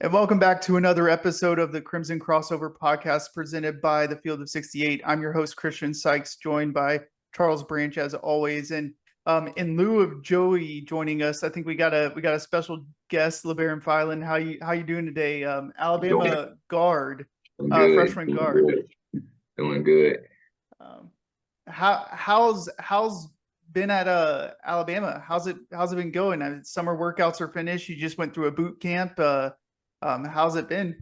And welcome back to another episode of the Crimson Crossover podcast presented by the Field of 68. I'm your host, Christian Sykes, joined by Charles Branch as always. And in lieu of Joey joining us, I think we got a special guest, Labaron Philon. How you doing today? Alabama guard, I'm good. freshman Doing guard. good. Doing good. Um, how's been at Alabama? How's it been going? Summer workouts are finished. You just went through a boot camp. How's it been?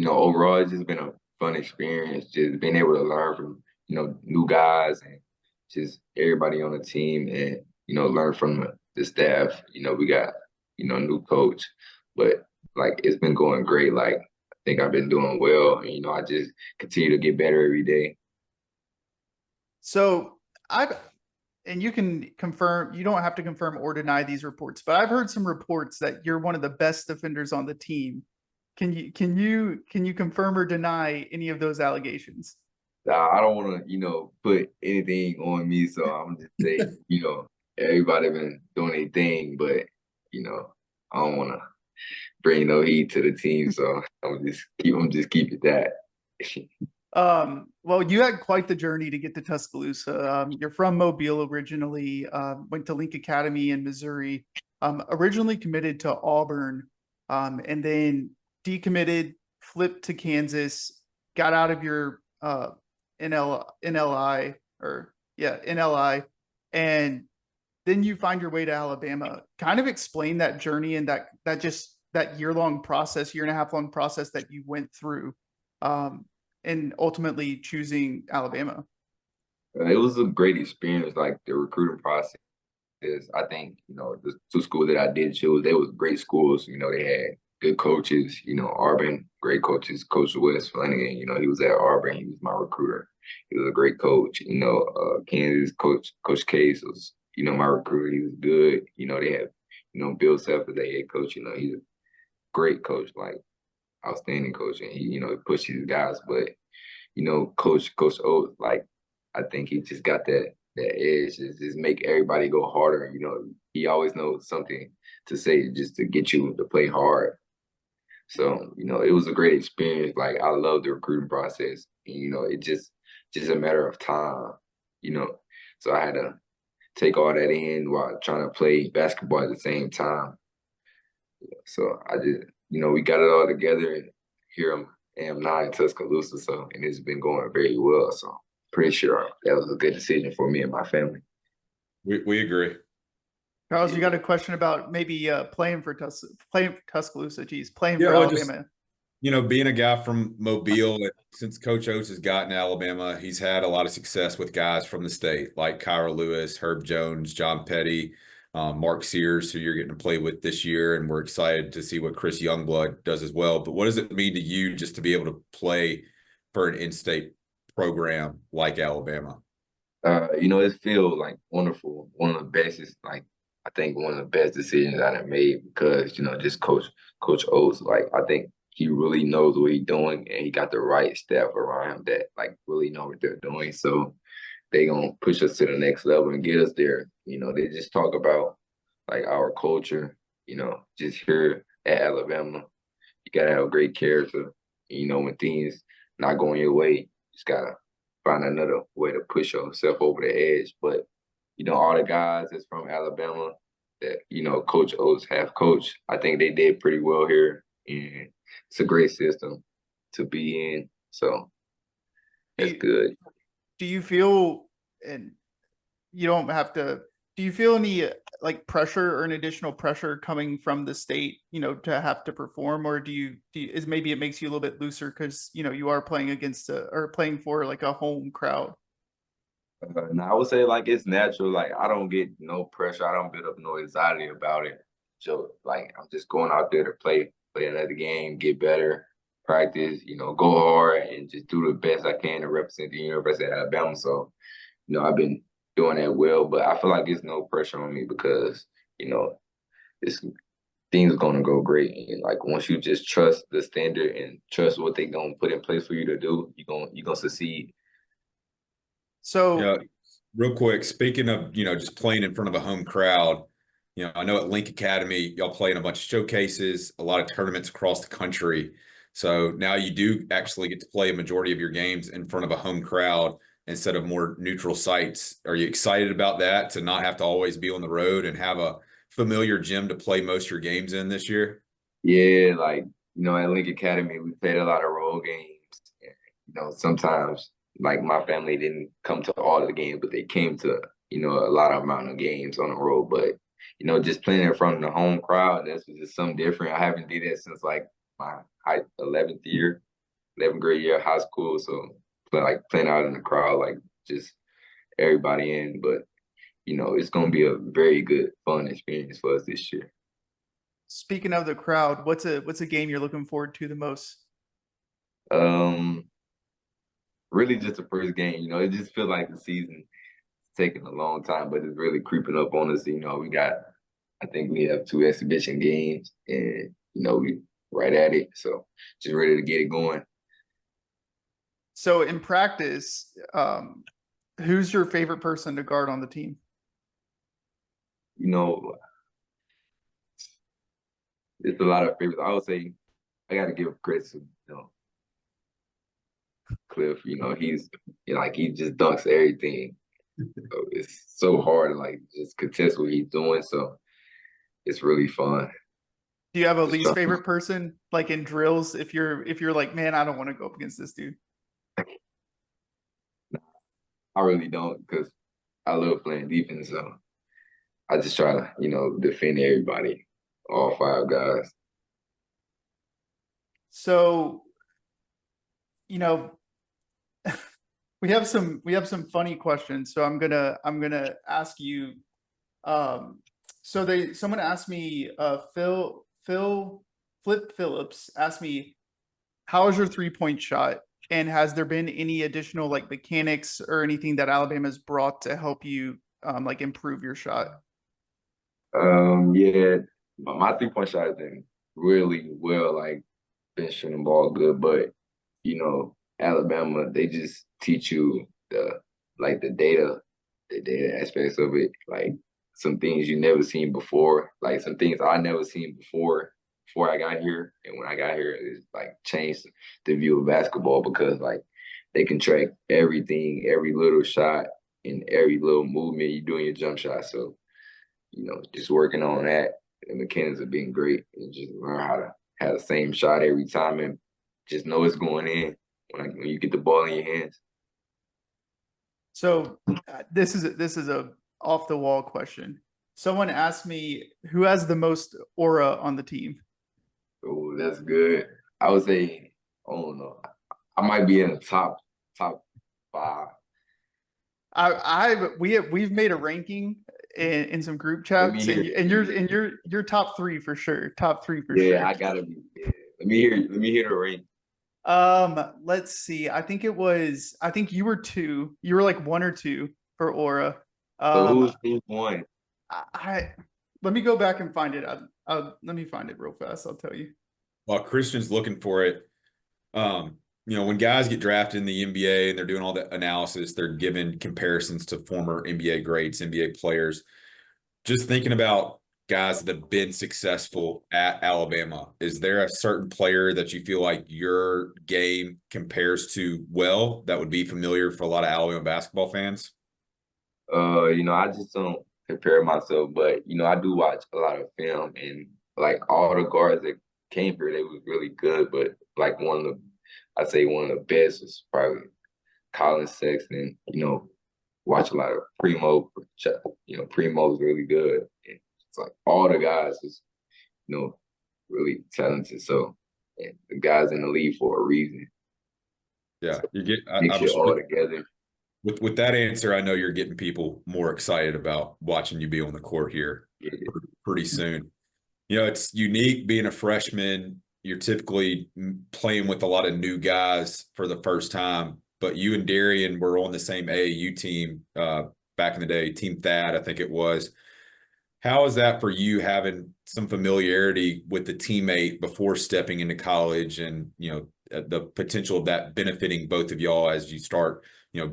Overall, it's just been a fun experience. Just being able to learn from, new guys and just everybody on the team and, learn from the staff. We got, new coach, but like it's been going great. Like I think I've been doing well. And, I just continue to get better every day. So and you can confirm, you don't have to confirm or deny these reports, but I've heard some reports that you're one of the best defenders on the team. Can you confirm or deny any of those allegations? I don't want to, put anything on me, so I'm just saying, everybody been doing their thing, but I don't want to bring no heat to the team, so I'm just keep it that. Well, you had quite the journey to get to Tuscaloosa. You're from Mobile originally, went to Link Academy in Missouri, originally committed to Auburn, and then decommitted, flipped to Kansas, got out of your NLI, and then you find your way to Alabama. Kind of explain that journey and that year-long process, year and a half long process that you went through. And ultimately choosing Alabama. It was a great experience, like the recruiting process. I think, the two schools that I did choose, they was great schools. They had good coaches, Auburn, great coaches. Coach Wes Flanagan, he was at Auburn. He was my recruiter. He was a great coach. Kansas, Coach Case was, my recruiter. He was good. They had, Bill Self as their head coach. He's a great coach, like outstanding coach, and he pushed his guys. But Coach Oates, like I think he just got that edge, just make everybody go harder. He always knows something to say just to get you to play hard. So it was a great experience. Like I love the recruiting process. And, it just a matter of time. So I had to take all that in while trying to play basketball at the same time. So I just we got it all together, and here I am now in Tuscaloosa, and it's been going very well. So pretty sure that was a good decision for me and my family. We agree. Charles, you got a question about maybe playing for Tuscaloosa? Playing for Alabama. Being a guy from Mobile, since Coach Oates has gotten to Alabama, he's had a lot of success with guys from the state like Kyra Lewis, Herb Jones, John Petty, Mark Sears, who you're getting to play with this year, and we're excited to see what Chris Youngblood does as well. But what does it mean to you just to be able to play for an in-state program like Alabama? It feels like wonderful. One of the best is I think one of the best decisions I have made because, just Coach Oates, I think he really knows what he's doing, and he got the right staff around him that really know what they're doing. So they gonna push us to the next level and get us there. They just talk about our culture, just here at Alabama. You gotta have great character. When things not going your way, you just gotta find another way to push yourself over the edge. But, all the guys that's from Alabama that, Coach Oates have coached, I think they did pretty well here. And it's a great system to be in. So that's good. Do you feel, and you don't have to, do you feel any pressure or an additional pressure coming from the state, to have to perform, or is maybe it makes you a little bit looser because, you are playing against or playing for a home crowd? No, I would say it's natural. I don't get no pressure. I don't build up no anxiety about it. So I'm just going out there to play another game, get better, practice, go hard and just do the best I can to represent the University of Alabama. So, I've been doing that well, but I feel like there's no pressure on me because, it's things are gonna go great. And once you just trust the standard and trust what they're gonna put in place for you to do, you're gonna succeed. So real quick, speaking of, just playing in front of a home crowd, I know at Link Academy, y'all play in a bunch of showcases, a lot of tournaments across the country. So now you do actually get to play a majority of your games in front of a home crowd instead of more neutral sites. Are you excited about that, to not have to always be on the road and have a familiar gym to play most of your games in this year? Yeah, like, at Link Academy, we played a lot of road games. And, sometimes like my family didn't come to all the games, but they came to, a lot of amount of games on the road. But, just playing in front of the home crowd, that's just something different. I haven't did that since like my 11th grade year of high school. So playing out in the crowd, like just everybody in. But, it's gonna be a very good, fun experience for us this year. Speaking of the crowd, what's a game you're looking forward to the most? Um, Really just the first game. It just feels like the season is taking a long time, but it's really creeping up on us. I think we have 2 exhibition games, and we right at it. So just ready to get it going. So in practice, who's your favorite person to guard on the team? You know, it's a lot of favorites. I would say I got to give credit to Cliff. He's he just dunks everything. So it's so hard to just contest what he's doing. So it's really fun. Do you have a least favorite person, like in drills? If you're like, man, I don't want to go up against this dude. I really don't, because I love playing defense. So I just try to, defend everybody, all 5 guys. So, we have some funny questions. So I'm gonna ask you. Someone asked me, Phil Flip Phillips asked me, how is your 3-point shot? And has there been any additional mechanics or anything that Alabama's brought to help you improve your shot? Yeah, my 3-point shot has been really well, been shooting the ball good, but Alabama, they just teach you the data aspects of it, some things you never seen before, some things I never seen before I got here. And when I got here, it changed the view of basketball, because they can track everything, every little shot and every little movement you do in your jump shot. So, just working on that, the mechanics have been great, and just learn how to have the same shot every time and just know it's going in when you get the ball in your hands. So this is a off the wall question. Someone asked me, who has the most aura on the team? Oh, that's good. I would say, I don't know. I might be in the top 5. We've made a ranking in some group chats, and you're top 3 for sure. Top 3 for sure. Yeah, I gotta be. Yeah. Let me hear the rank. Let's see. I think you were 2. You were 1 or 2 for aura. So who's 1? Let me go back and find it. Let me find it real fast. I'll tell you. While Christian's looking for it, when guys get drafted in the NBA and they're doing all the analysis, they're giving comparisons to former NBA greats, NBA players. Just thinking about guys that have been successful at Alabama, is there a certain player that you feel like your game compares to well, that would be familiar for a lot of Alabama basketball fans? I just don't compare myself, but I do watch a lot of film, and all the guards that came here, they was really good. But I'd say one of the best was probably Colin Sexton. Watch a lot of Primo. Primo's really good. And it's all the guys is, really talented. So, and the guys in the league for a reason. Yeah, so you get mix it all together. With that answer, I know you're getting people more excited about watching you be on the court here pretty soon. It's unique being a freshman. You're typically playing with a lot of new guys for the first time, but you and Darian were on the same AAU team back in the day, Team Thad, I think it was. How is that for you, having some familiarity with the teammate before stepping into college, and the potential of that benefiting both of y'all as you start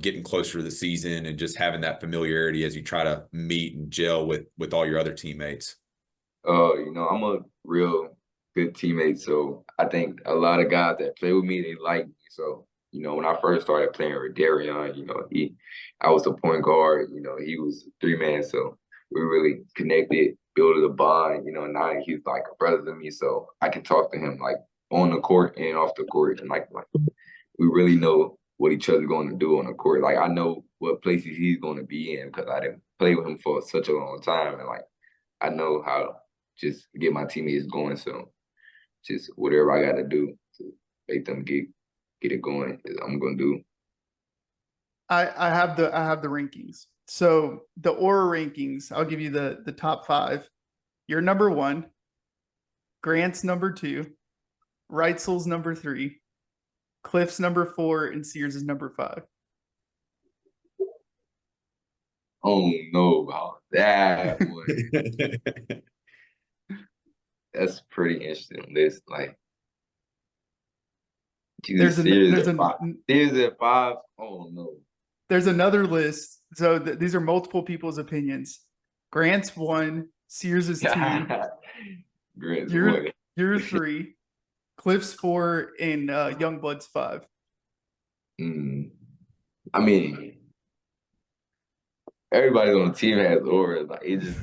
getting closer to the season and just having that familiarity as you try to meet and gel with all your other teammates? I'm a real good teammate, so I think a lot of guys that play with me, they like me. So, when I first started playing with Darion, I was the point guard, he was 3-man, so we really connected, built a bond, now he's like a brother to me, so I can talk to him like on the court and off the court, and like we really know what each other's going to do on the court. Like I know what places he's going to be in because I didn't play with him for such a long time, and like I know how just get my teammates going. So just whatever I got to do to make them get it going, I'm gonna do. I have the rankings. So the Aura rankings, I'll give you the top 5. You're number 1, Grant's number 2, Reitzel's number 3, Cliff's number 4, and Sears is number 5. I don't know about that one. That's pretty interesting list. Like, There's at 5. Sears at 5. Oh no. There's another list. So these are multiple people's opinions. Grant's 1, Sears is 2. Grant's you're 3, Cliff's 4, and Youngblood's 5. I mean, everybody on the team has aura. Like it's just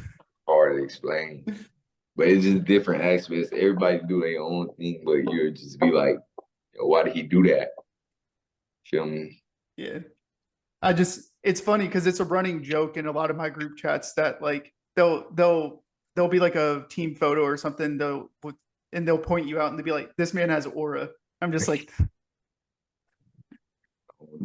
hard to explain, but it's just different aspects. Everybody do their own thing, but you just be like, why did he do that? Feel me? Yeah. It's funny because it's a running joke in a lot of my group chats that like they'll be like a team photo or something, and they'll point you out and they'll be like, this man has aura. I'm just like,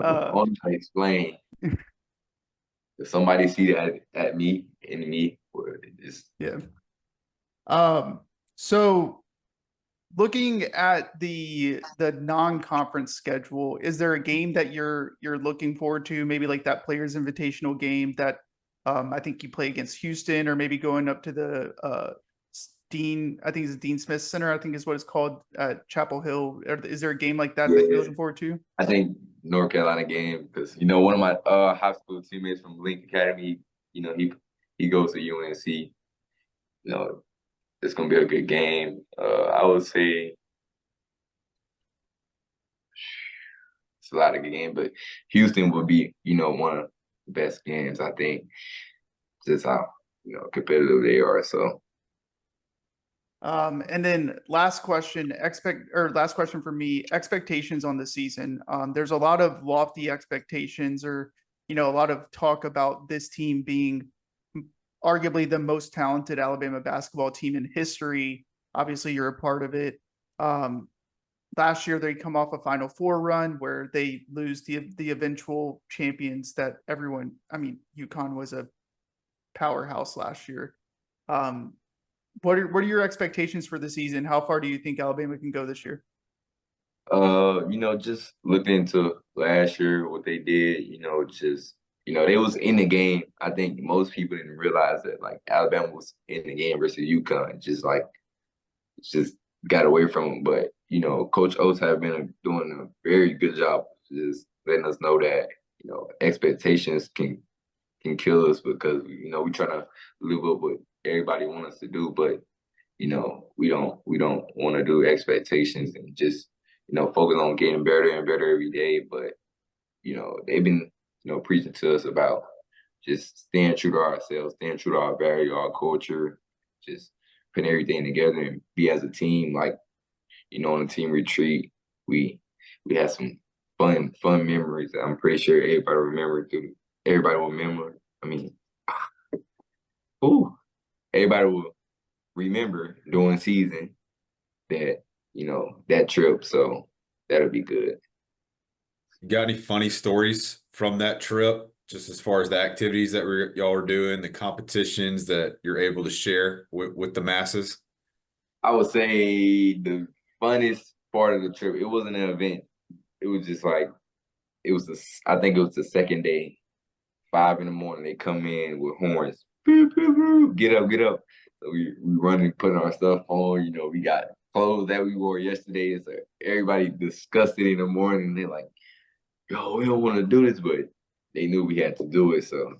I want to explain. If somebody see that at me, in me, or just yeah. So looking at the non-conference schedule, is there a game that you're looking forward to? Maybe like that Players Invitational game that I think you play against Houston, or maybe going up to the I think it's Dean Smith Center, I think is what it's called, at Chapel Hill. Is there a game like that that you're looking forward to? I think North Carolina game, because one of my high school teammates from Link Academy, he goes to UNC. It's gonna be a good game. I would say it's a lot of good game, but Houston would be, one of the best games, I think. Just how, competitive they are. So and then last question for me, expectations on the season. There's a lot of lofty expectations, or a lot of talk about this team being arguably the most talented Alabama basketball team in history. Obviously, you're a part of it. Last year, they come off a Final Four run where they lose the eventual champions that everyone. I mean, UConn was a powerhouse last year. What are your expectations for the season? How far do you think Alabama can go this year? Just looking into last year, what they did, they was in the game. I think most people didn't realize that like Alabama was in the game versus UConn. Just got away from them. But Coach Oates have been doing a very good job just letting us know that expectations can kill us, because we trying to live up what everybody wants us to do, but we don't want to do expectations and just focus on getting better and better every day. But they've been preaching to us about just staying true to ourselves, staying true to our value, our culture, just putting everything together and be as a team. Like on the team retreat, we had some fun memories that I'm pretty sure everybody will remember. I mean, everybody will remember during season that trip. So that'll be good. You got any funny stories from that trip, just as far as the activities that y'all are doing, the competitions that you're able to share with the masses? I would say the funnest part of the trip, it wasn't an event. It was just like, I think it was the second day, 5 a.m. They come in with horns. Boop, boop, boop. Get up, get up. So we running, putting our stuff on. We got clothes that we wore yesterday. So everybody disgusted in the morning. They're like, yo, we don't want to do this, but they knew we had to do it. So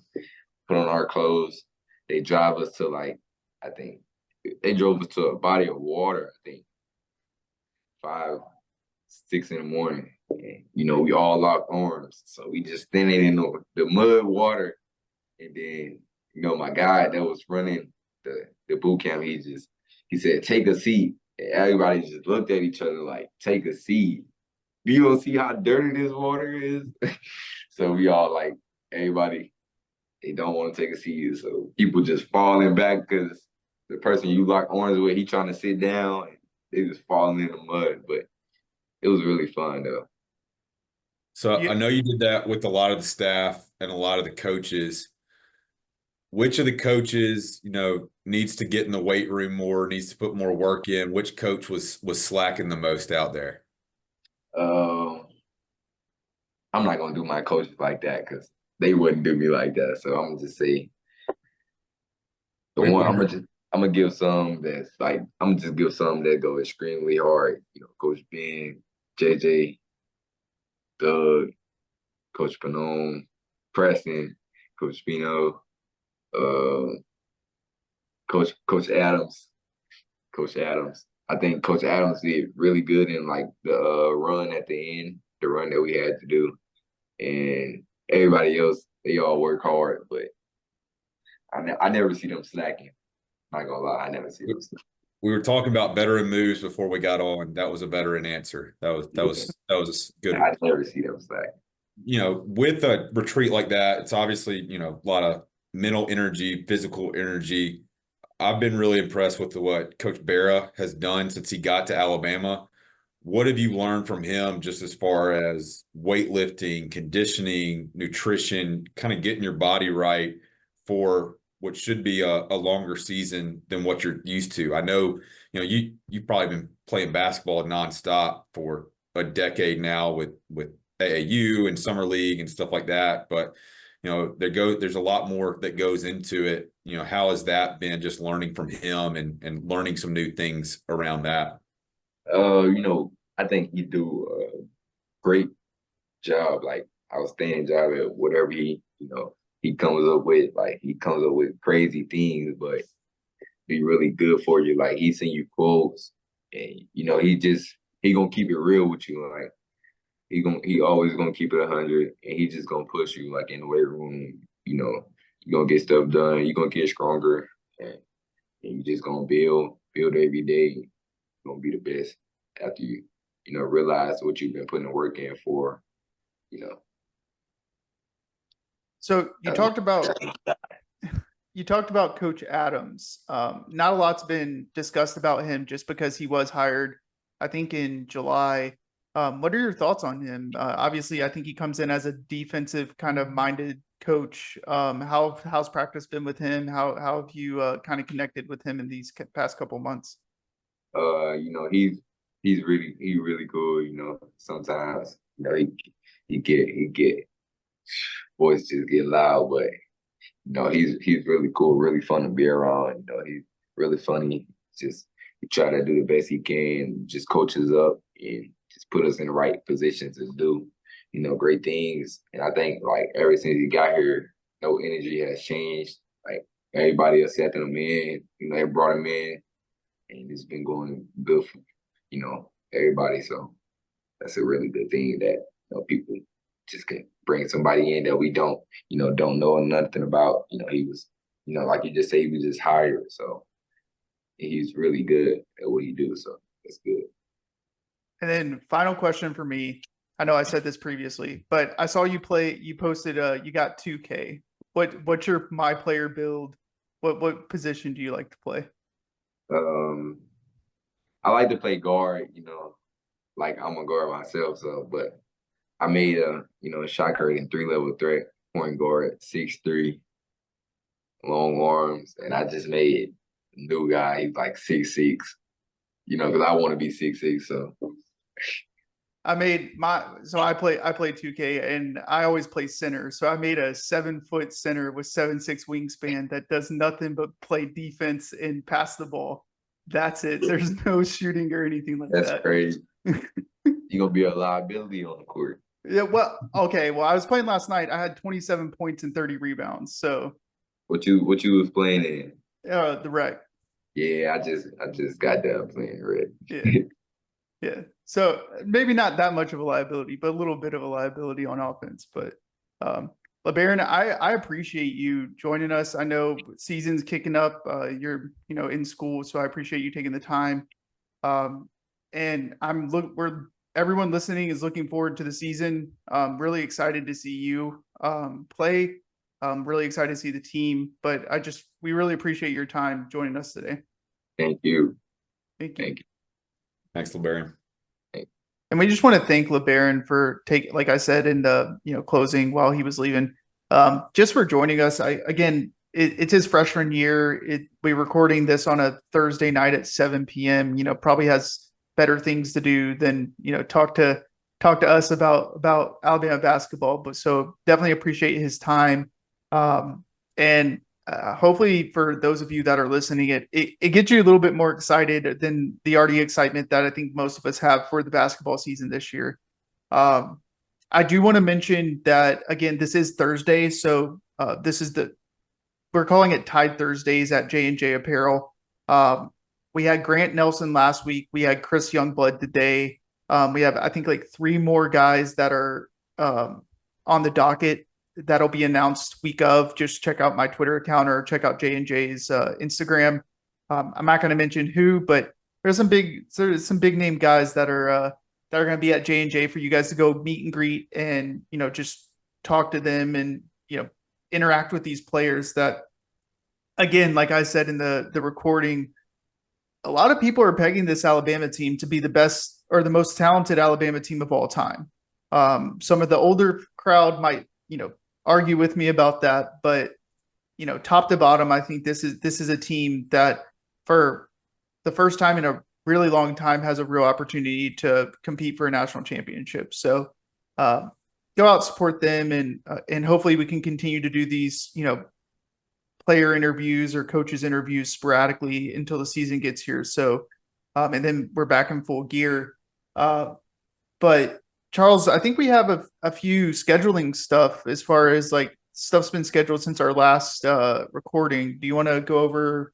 put on our clothes. They drive us to I think they drove us to a body of water, I think 5, 6 in the morning. And, we all locked arms. So we just standing in the mud water. And then, my guy that was running the boot camp, he said, take a seat. And everybody just looked at each other like, take a seat. You don't see how dirty this water is? So we all everybody, they don't want to take a seat. So people just falling back because the person you lock arms with, he trying to sit down. And they just falling in the mud. But it was really fun, though. So Yeah. I know you did that with a lot of the staff and a lot of the coaches. Which of the coaches, needs to get in the weight room more, needs to put more work in? Which coach was slacking the most out there? I'm not gonna do my coaches like that because they wouldn't do me like that. So I'm gonna just say the one I'm gonna give some that go extremely hard. Coach Ben, JJ, Doug, Coach Panone, Preston, Coach Spino, Coach Adams. Coach Adams. I think Coach Adams did really good in the run at the end, the run that we had to do. And everybody else, they all work hard, but I never see them slacking. Not gonna lie, I never see them slacking. We were talking about veteran moves before we got on. That was a veteran answer. That was a good. I never see them slacking. With a retreat like that, it's obviously, a lot of mental energy, physical energy. I've been really impressed with what Coach Barra has done since he got to Alabama. What have you learned from him just as far as weightlifting, conditioning, nutrition, kind of getting your body right for what should be a longer season than what you're used to? I know, you've probably been playing basketball nonstop for a decade now with AAU and summer league and stuff like that. But, there's a lot more that goes into it. How has that been, just learning from him and learning some new things around that? I think he do a great job, outstanding job at whatever he comes up with. He comes up with crazy things, but be really good for you. He send you quotes, and he gonna keep it real with you. He always gonna keep it 100, and he just gonna push you in the weight room. You gonna get stuff done. You gonna get stronger, and you just gonna build every day. You're gonna be the best after you realize what you've been putting the work in for. So you talked about Coach Adams. Not a lot's been discussed about him just because he was hired, I think, in July. What are your thoughts on him? Obviously, I think he comes in as a defensive kind of minded coach. How's practice been with him? How have you kind of connected with him in these past couple months? He's really cool. Sometimes he get voice just get loud, but he's really cool, really fun to be around. He's really funny. Just he try to do the best he can, just coaches up and just put us in the right position to do great things. And I think ever since he got here, no energy has changed. Everybody accepted him in. They brought him in, and it's been going good for everybody. So that's a really good thing that people just can bring somebody in that we don't know nothing about. He was like you just say, he was just hired. So he's really good at what he do. So that's good. And then final question for me. I know I said this previously, but I saw you posted you got 2K. What's your my player build? What position do you like to play? I like to play guard, I'm a guard myself, but I made a shot creating 3-level threat, point guard, 6'3", long arms, and I just made a new guy, he's 6'6", because I want to be 6'6", so. I play 2K and I always play center. So I made a 7-foot center with 7'6" wingspan that does nothing but play defense and pass the ball. That's it. There's no shooting or anything like that. That's crazy. You're gonna be a liability on the court. Yeah, well, okay. Well, I was playing last night. I had 27 points and 30 rebounds. So, What you was playing in? the wreck. Yeah, I just got done playing Yeah, red. yeah. So maybe not that much of a liability, but a little bit of a liability on offense. But LeBaron, I appreciate you joining us. I know season's kicking up. You're in school, so I appreciate you taking the time. And we're everyone listening is looking forward to the season. Really excited to see you play. Really excited to see the team. But we really appreciate your time joining us today. Thank you. Thank you. Thank you. Thanks, LeBaron. And we just want to thank LeBaron for like I said in the closing while he was leaving, just for joining us. It's his freshman year. We're recording this on a Thursday night at 7 p.m. Probably has better things to do than talk to us about Alabama basketball. But so definitely appreciate his time, and hopefully for those of you that are listening, it gets you a little bit more excited than the already excitement that I think most of us have for the basketball season this year. I do want to mention that again, this is Thursday, so we're calling it Tide Thursdays at J&J Apparel. We had Grant Nelson last week. We had Chris Youngblood today. We have I think like 3 more guys that are on the docket that'll be announced week of. Just check out my Twitter account or check out J&J's Instagram. I'm not going to mention who, but there's some big name guys that are going to be at J&J for you guys to go meet and greet and just talk to them and interact with these players that, again, like I said in the recording, a lot of people are pegging this Alabama team to be the best or the most talented Alabama team of all time. Some of the older crowd might argue with me about that, but top to bottom, I think this is a team that for the first time in a really long time has a real opportunity to compete for a national championship. So go out, support them, and hopefully we can continue to do these player interviews or coaches interviews sporadically until the season gets here. So and then we're back in full gear. But Charles, I think we have a few scheduling stuff as far as like stuff's been scheduled since our last recording. Do you want to go over,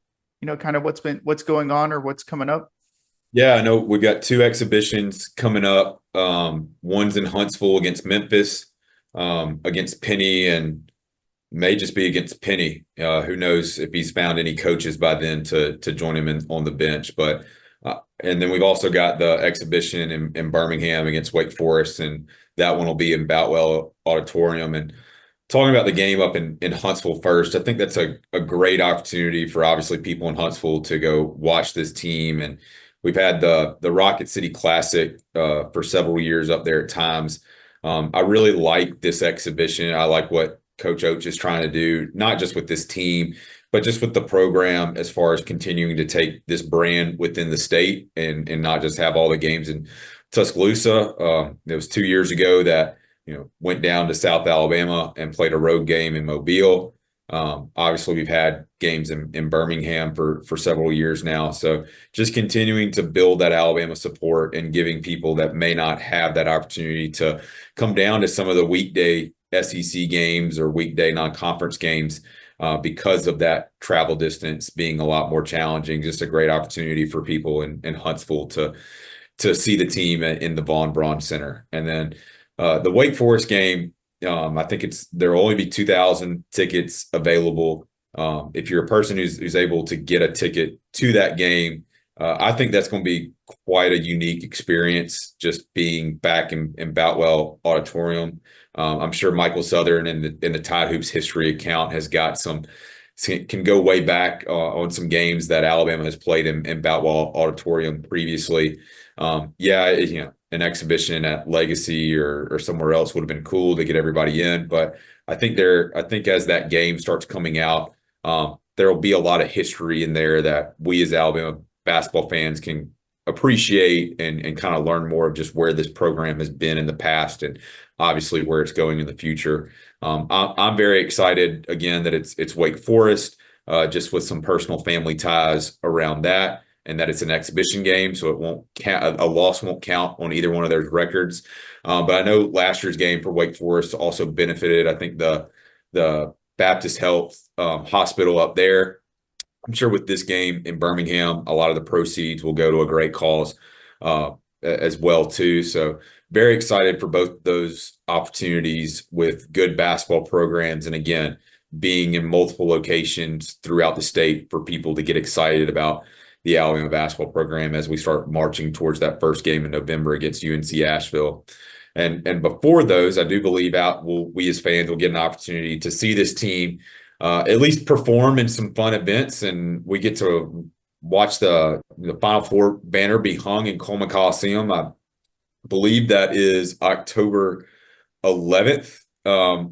kind of what's going on or what's coming up? Yeah, I know we've got 2 exhibitions coming up. One's in Huntsville against Memphis, against Penny, and may just be against Penny. Who knows if he's found any coaches by then to join him on the bench. But and then we've also got the exhibition in Birmingham against Wake Forest, and that one will be in Boutwell Auditorium. And talking about the game up in Huntsville first, I think that's a great opportunity for obviously people in Huntsville to go watch this team. And we've had the Rocket City Classic for several years up there at times. I really like this exhibition. I like what Coach Oates is trying to do, not just with this team, but just with the program as far as continuing to take this brand within the state and not just have all the games in Tuscaloosa. It was 2 years ago that went down to South Alabama and played a road game in Mobile. Obviously, we've had games in Birmingham for several years now. So just continuing to build that Alabama support and giving people that may not have that opportunity to come down to some of the weekday SEC games or weekday non-conference games because of that travel distance being a lot more challenging. Just a great opportunity for people in Huntsville to see the team in the Von Braun Center. And then the Wake Forest game, I think there'll only be 2,000 tickets available. If you're a person who's able to get a ticket to that game, I think that's going to be quite a unique experience, just being back in Boutwell Auditorium. I'm sure Michael Southern in the Tide Hoops history account can go way back on some games that Alabama has played in Boutwell Auditorium previously. An exhibition at Legacy or somewhere else would have been cool to get everybody in. But I think as that game starts coming out, there will be a lot of history in there that we as Alabama basketball fans can appreciate and kind of learn more of just where this program has been in the past and obviously where it's going in the future. I'm very excited again that it's Wake Forest, just with some personal family ties around that. and that it's an exhibition game, so it won't count. A loss won't count on either one of those records. But I know last year's game for Wake Forest also benefited. I think the Baptist Health Hospital up there. I'm sure with this game in Birmingham, a lot of the proceeds will go to a great cause as well too. So very excited for both those opportunities with good basketball programs, and again, being in multiple locations throughout the state for people to get excited about the Alabama basketball program as we start marching towards that first game in November against UNC Asheville. And before those, I do believe we as fans will get an opportunity to see this team at least perform in some fun events, and we get to watch the Final Four banner be hung in Coleman Coliseum. I believe that is October 11th,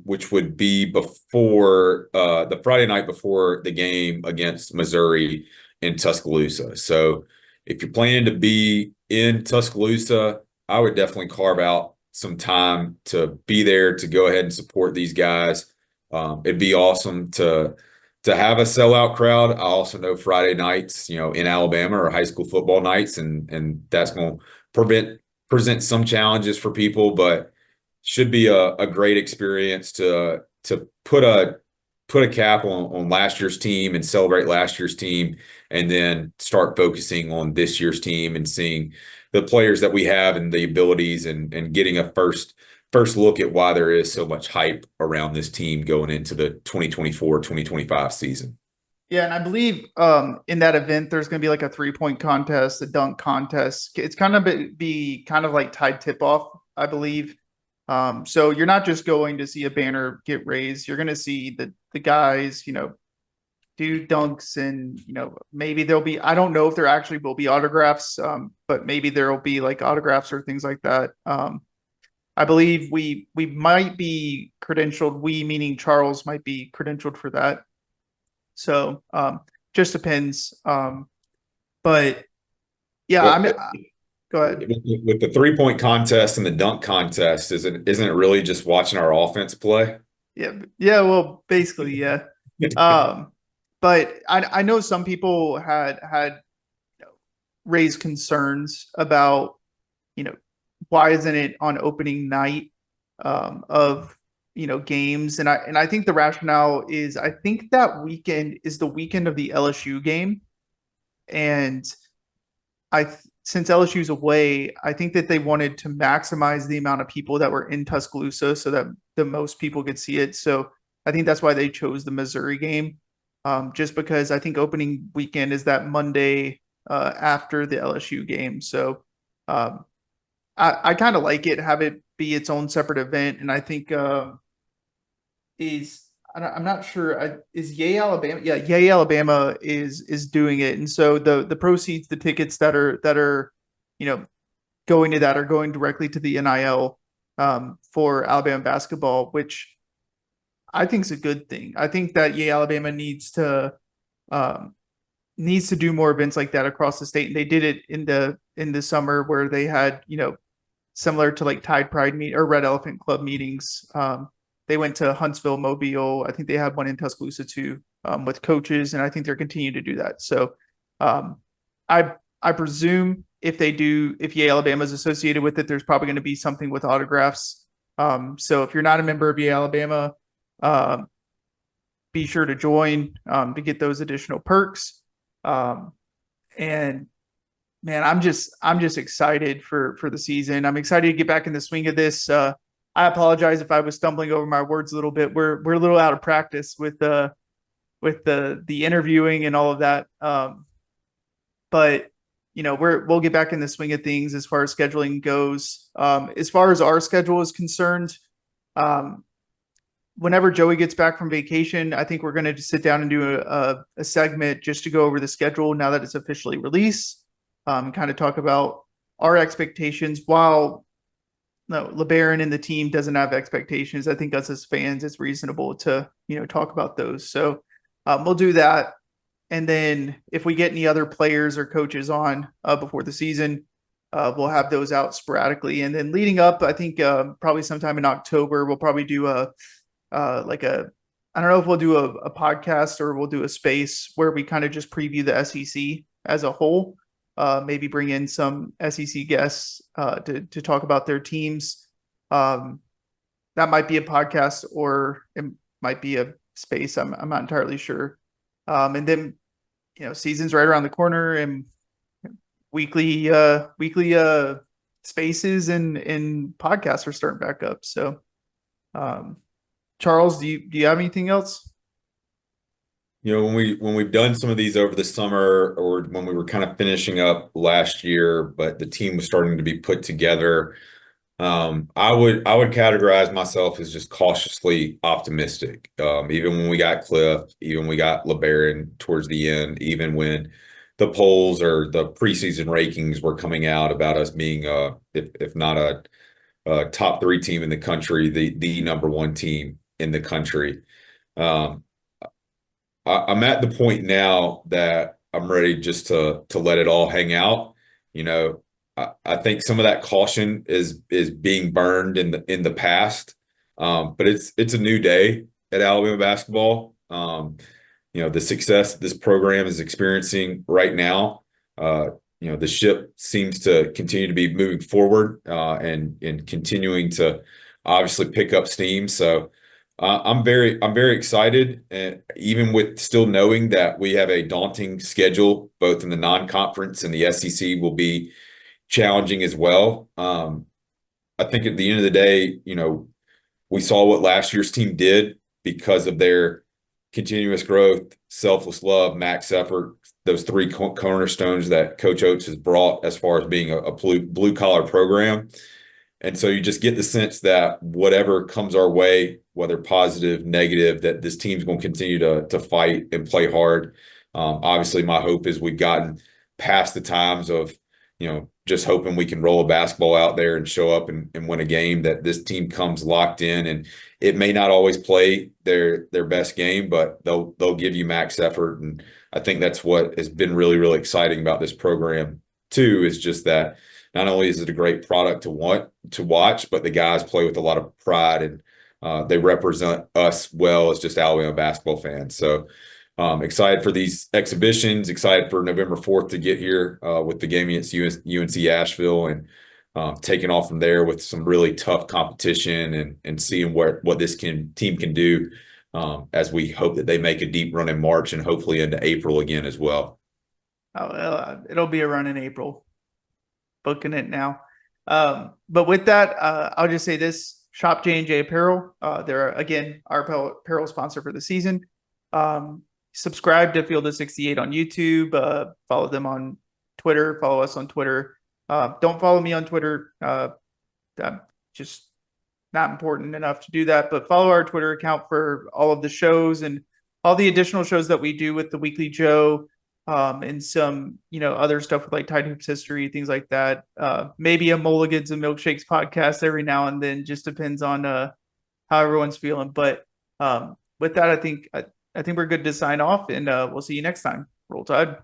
which would be before the Friday night before the game against Missouri in Tuscaloosa. So if you're planning to be in Tuscaloosa, I would definitely carve out some time to be there to go ahead and support these guys. It'd be awesome to have a sellout crowd. I also know Friday nights, in Alabama are high school football nights, and that's going to present some challenges for people, but should be a great experience to put a cap on last year's team and celebrate last year's team, and then start focusing on this year's team and seeing the players that we have and the abilities, and getting a first look at why there is so much hype around this team going into the 2024-2025 season. Yeah, and I believe in that event there's going to be like a 3-point contest, a dunk contest. It's kind of be kind of like tied tip-off, I believe. So you're not just going to see a banner get raised. You're going to see the guys, do dunks, and maybe there'll be, I don't know if there actually will be autographs, but maybe there'll be like autographs or things like that. I believe we might be credentialed. We, meaning Charles, might be credentialed for that. So just depends. But yeah, go ahead. With the 3-point contest and the dunk contest, isn't it really just watching our offense play? Yeah. Well, basically, yeah. But I know some people had raised concerns about, why isn't it on opening night of games, and I think the rationale is, I think that weekend is the weekend of the LSU game, and since LSU's away, I think that they wanted to maximize the amount of people that were in Tuscaloosa so that the most people could see it. So I think that's why they chose the Missouri game, just because I think opening weekend is that Monday after the LSU game. So I kind of like it, have it be its own separate event. And I think I'm not sure, is Yay Alabama? Yeah, Yay Alabama is doing it. And so the proceeds, the tickets that are going to that are going directly to the NIL for Alabama basketball, which I think is a good thing. I think that Yay Alabama needs to do more events like that across the state. And they did it in the summer, where they had, similar to like Tide Pride or Red Elephant Club meetings. They went to Huntsville, Mobile. I think they had one in Tuscaloosa too, with coaches, and I think they're continuing to do that. So I presume if Yay Alabama is associated with it, there's probably going to be something with autographs. So if you're not a member of Yay Alabama, be sure to join to get those additional perks. And man, I'm just excited for the season. I'm excited to get back in the swing of this. I apologize if I was stumbling over my words a little bit. We're a little out of practice with the interviewing and all of that. But we'll get back in the swing of things as far as scheduling goes. As far as our schedule is concerned, whenever Joey gets back from vacation, I think we're going to just sit down and do a segment just to go over the schedule now that it's officially released. Kind of talk about our expectations, while Labaron and the team doesn't have expectations. I think us as fans, it's reasonable to talk about those. So we'll do that, and then if we get any other players or coaches on before the season, we'll have those out sporadically. And then leading up, I think probably sometime in October, we'll probably do I don't know if we'll do a podcast or we'll do a space where we kind of just preview the SEC as a whole. maybe bring in some SEC guests to talk about their teams. That might be a podcast, or it might be a space. I'm not entirely sure. And then, season's right around the corner, and weekly spaces and podcasts are starting back up. So, Charles, do you have anything else? When we've done some of these over the summer, or when we were kind of finishing up last year, but the team was starting to be put together, I would categorize myself as just cautiously optimistic. Even when we got Cliff, even when we got Labaron towards the end, even when the polls or the preseason rankings were coming out about us being if not a top 3 team in the country, the number 1 team in the country. I'm at the point now that I'm ready just to let it all hang out. I think some of that caution is being burned in the past. But it's a new day at Alabama basketball. The success this program is experiencing right now, the ship seems to continue to be moving forward, and continuing to obviously pick up steam. So I'm very excited, and even with still knowing that we have a daunting schedule, both in the non-conference and the SEC will be challenging as well. I think at the end of the day, we saw what last year's team did because of their continuous growth, selfless love, max effort, those 3 cornerstones that Coach Oates has brought as far as being a blue collar program. And so you just get the sense that whatever comes our way, whether positive, negative, that this team's going to continue to fight and play hard. Obviously, my hope is we've gotten past the times of, just hoping we can roll a basketball out there and show up and win a game, that this team comes locked in, and it may not always play their best game, but they'll give you max effort. And I think that's what has been really, really exciting about this program too, is just that not only is it a great product to watch, but the guys play with a lot of pride, and they represent us well as just Alabama basketball fans. So excited for these exhibitions, excited for November 4th to get here with the game against UNC Asheville, and taking off from there with some really tough competition, and seeing what this team can do, as we hope that they make a deep run in March and hopefully into April again as well. It'll be a run in April. Booking it now. But with that, I'll just say this: Shop J&J Apparel. They're, again, our apparel sponsor for the season. Subscribe to Field of 68 on YouTube. Follow them on Twitter. Follow us on Twitter. Don't follow me on Twitter. I'm just not important enough to do that. But follow our Twitter account for all of the shows and all the additional shows that we do with the Weekly Joe, and some, other stuff with like Tide Hoops history, things like that. Maybe a Mulligans and Milkshakes podcast every now and then. Just depends on how everyone's feeling. But with that, I think we're good to sign off, and we'll see you next time. Roll Tide.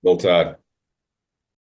Roll Tide.